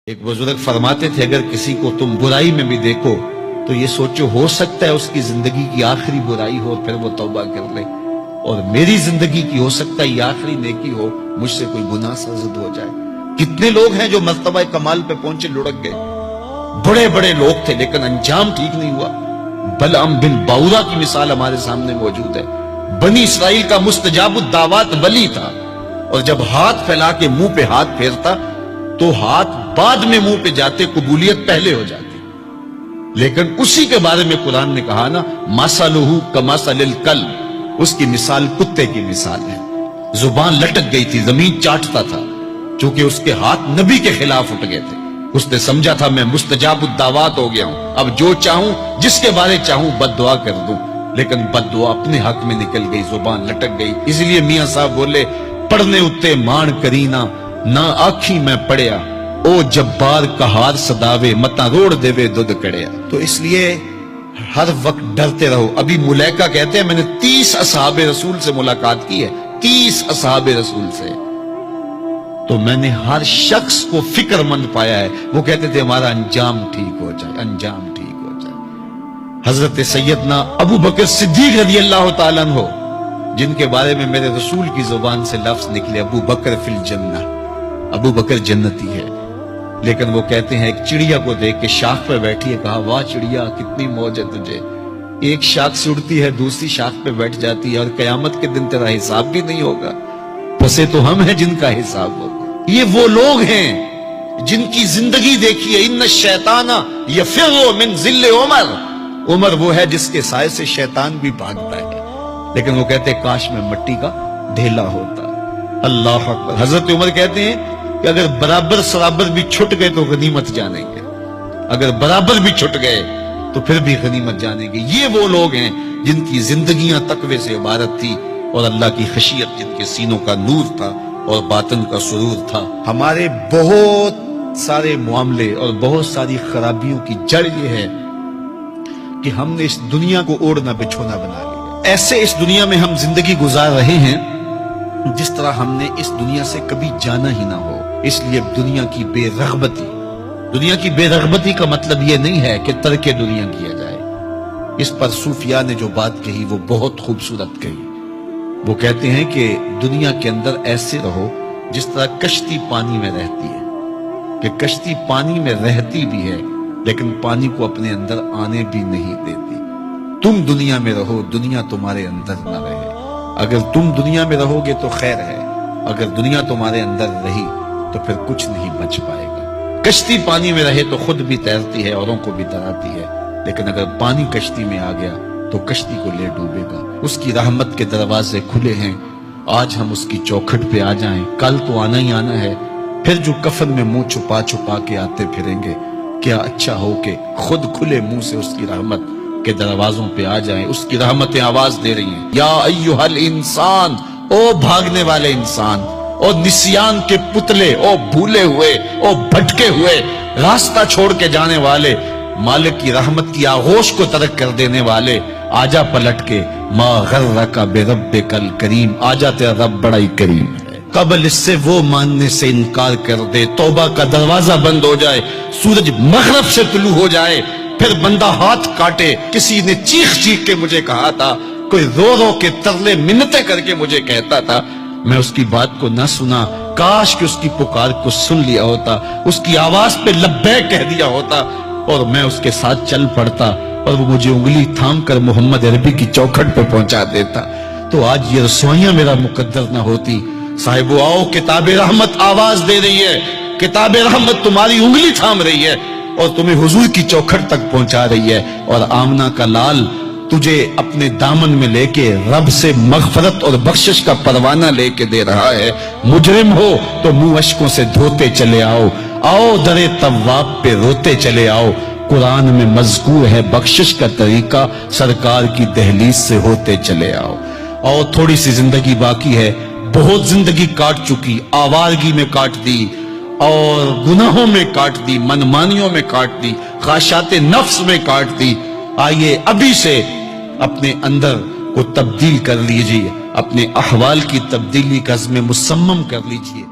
ایک بزرگ فرماتے تھے اگر کسی کو تم برائی میں بھی دیکھو تو یہ سوچو ہو سکتا ہے اس کی زندگی کی آخری برائی ہو پھر وہ توبہ کر لے، اور میری زندگی کی ہو سکتا ہے یہ آخری نیکی ہو، مجھ سے کوئی گناہ سرزد ہو جائے۔ کتنے لوگ ہیں جو مرتبہ کمال پہ پہنچے لڑک گئے، بڑے بڑے لوگ تھے لیکن انجام ٹھیک نہیں ہوا۔ بلعم بن باورا کی مثال ہمارے سامنے موجود ہے۔ بنی اسرائیل کا مستجاب الدعوات ولی تھا، اور جب ہاتھ پھیلا کے منہ پہ ہاتھ پھیرتا تو ہاتھ بعد میں منہ پہ جاتے، قبولیت پہلے ہو جاتی۔ لیکن اسی کے بارے میں قرآن نے کہا نا، مثلہ کمثل الکلب، اس کی مثال کتے کی مثال ہے۔ زبان لٹک گئی تھی، زمین چاٹتا تھا، چونکہ اس کے ہاتھ نبی کے خلاف اٹھ گئے تھے۔ اس نے سمجھا تھا میں مستجاب الدعوات ہو گیا ہوں، اب جو چاہوں جس کے بارے چاہوں بد دعا کر دوں، لیکن بد دعا اپنے حق میں نکل گئی، زبان لٹک گئی۔ اس لیے میاں صاحب بولے، پڑھنے اتے مان کرینا نہ آکھی میں پڑھیا، او جبار کہار صداوے متا روڑ دیوے دودھ کڑیا۔ تو اس لیے ہر وقت ڈرتے رہو۔ ابھی ملیکہ کہتے ہیں میں نے 30 اصحاب رسول سے ملاقات کی ہے، 30 اصحاب رسول سے، تو میں نے ہر شخص کو فکر مند پایا ہے۔ وہ کہتے تھے ہمارا انجام ٹھیک ہو جائے، انجام ٹھیک ہو جائے۔ حضرت سیدنا ابو بکر صدیق رضی اللہ تعالیٰ عنہ، جن کے بارے میں میرے رسول کی زبان سے لفظ نکلے، ابو بکر فی الجنہ، ابو بکر جنتی ہے، لیکن وہ کہتے ہیں ایک چڑیا کو دیکھ کے شاخ پہ بیٹھی ہے، کہا واہ چڑیا کتنی موج ہے تجھے، ایک شاخ سے اڑتی ہے دوسری شاخ پہ بیٹھ جاتی ہے، اور قیامت کے دن تیرا حساب بھی نہیں ہوگا، پسے تو ہم ہیں جن کا حساب ہوگا۔ یہ وہ لوگ ہیں جن کی زندگی دیکھیے، ان الشیطان یفر من ذل عمر، عمر وہ ہے جس کے سائے سے شیطان بھی بھاگتا ہے، لیکن وہ کہتے ہیں کاش میں مٹی کا ڈھیلا ہوتا۔ اللہ اکبر۔ حضرت عمر کہتے ہیں کہ اگر برابر سرابر بھی چھٹ گئے تو غنیمت جانیں گے، اگر برابر بھی چھٹ گئے تو پھر بھی غنیمت جانیں گے۔ یہ وہ لوگ ہیں جن کی زندگیاں تقوی سے عبارت تھی، اور اللہ کی خشیت جن کے سینوں کا نور تھا اور باطن کا سرور تھا۔ ہمارے بہت سارے معاملے اور بہت ساری خرابیوں کی جڑ یہ ہے کہ ہم نے اس دنیا کو اوڑھنا بچھونا بنا لیا۔ ایسے اس دنیا میں ہم زندگی گزار رہے ہیں جس طرح ہم نے اس دنیا سے کبھی جانا ہی نہ ہو۔ اس لیے دنیا کی بے رغبتی، دنیا کی بے رغبتی کا مطلب یہ نہیں ہے کہ ترک دنیا کیا جائے۔ اس پر صوفیاء نے جو بات کہی وہ بہت خوبصورت کہی۔ وہ کہتے ہیں کہ دنیا کے اندر ایسے رہو جس طرح کشتی پانی میں رہتی ہے، کہ کشتی پانی میں رہتی بھی ہے لیکن پانی کو اپنے اندر آنے بھی نہیں دیتی۔ تم دنیا میں رہو، دنیا تمہارے اندر نہ رہے۔ اگر تم دنیا میں رہو گے تو خیر ہے، اگر دنیا تمہارے اندر رہی تو پھر کچھ نہیں بچ پائے گا۔ کشتی پانی میں رہے تو خود بھی تیرتی ہے، اوروں کو بھی تراتی ہے، لیکن اگر پانی کشتی میں آ گیا تو کشتی کو لے ڈوبے گا۔ اس کی رحمت کے دروازے کھلے ہیں، آج ہم اس کی چوکھٹ پہ آ جائیں، کل تو آنا ہی آنا ہے۔ پھر جو کفن میں منہ چھپا چھپا کے آتے پھریں گے، کیا اچھا ہو کہ خود کھلے منہ سے اس کی رحمت کے دروازوں پہ آ جائیں۔ اس کی رحمتیں آواز دے رہی ہیں، یا ایھا الانسان، او بھاگنے والے انسان، او نسیان کے پتلے، او بھولے ہوئے، او بھٹکے ہوئے، راستہ چھوڑ کے جانے والے، مالک کی رحمت کی آغوش کو ترک کر دینے والے، آجا پلٹ کے، ما غرک بربک الکریم، آجا تیرا رب بڑا ہی کریم ہے۔ قبل اس سے وہ ماننے سے انکار کر دے، توبہ کا دروازہ بند ہو جائے، سورج مغرب سے طلوع ہو جائے، پھر بندہ ہاتھ کاٹے۔ کسی نے چیخ چیخ کے مجھے کہا تھا، کوئی رو رو کے ترلے منتیں کر کے مجھے کہتا تھا، میں اس کی بات کو نہ سنا، کاش کہ اس کی پکار کو سن لیا ہوتا، اس کی آواز پہ لبیک کہہ دیا ہوتا، اور میں اس کے ساتھ چل پڑتا، اور وہ مجھے انگلی تھام کر محمد عربی کی چوکھٹ پہ پہنچا دیتا، تو آج یہ رسوائیاں میرا مقدر نہ ہوتی۔ صاحبو آؤ، کتاب رحمت آواز دے رہی ہے، کتاب رحمت تمہاری انگلی تھام رہی ہے اور تمہیں حضور کی چوکھٹ تک پہنچا رہی ہے، اور آمنہ کا لال تجھے اپنے دامن میں لے کے رب سے مغفرت اور بخشش کا پروانہ لے کے دے رہا ہے۔ مجرم ہو تو منہ اشکوں سے دھوتے چلے آؤ، آؤ در تواب پہ روتے چلے آؤ، قرآن میں مذکور ہے بخشش کا طریقہ، سرکار کی دہلیز سے ہوتے چلے آؤ۔ اور تھوڑی سی زندگی باقی ہے، بہت زندگی کاٹ چکی، آوارگی میں کاٹ دی، اور گناہوں میں کاٹ دی، منمانیوں میں کاٹ دی، خواہشات نفس میں کاٹ دی۔ آئیے ابھی سے اپنے اندر کو تبدیل کر لیجئے، اپنے احوال کی تبدیلی کا عزم مصمم کر لیجئے۔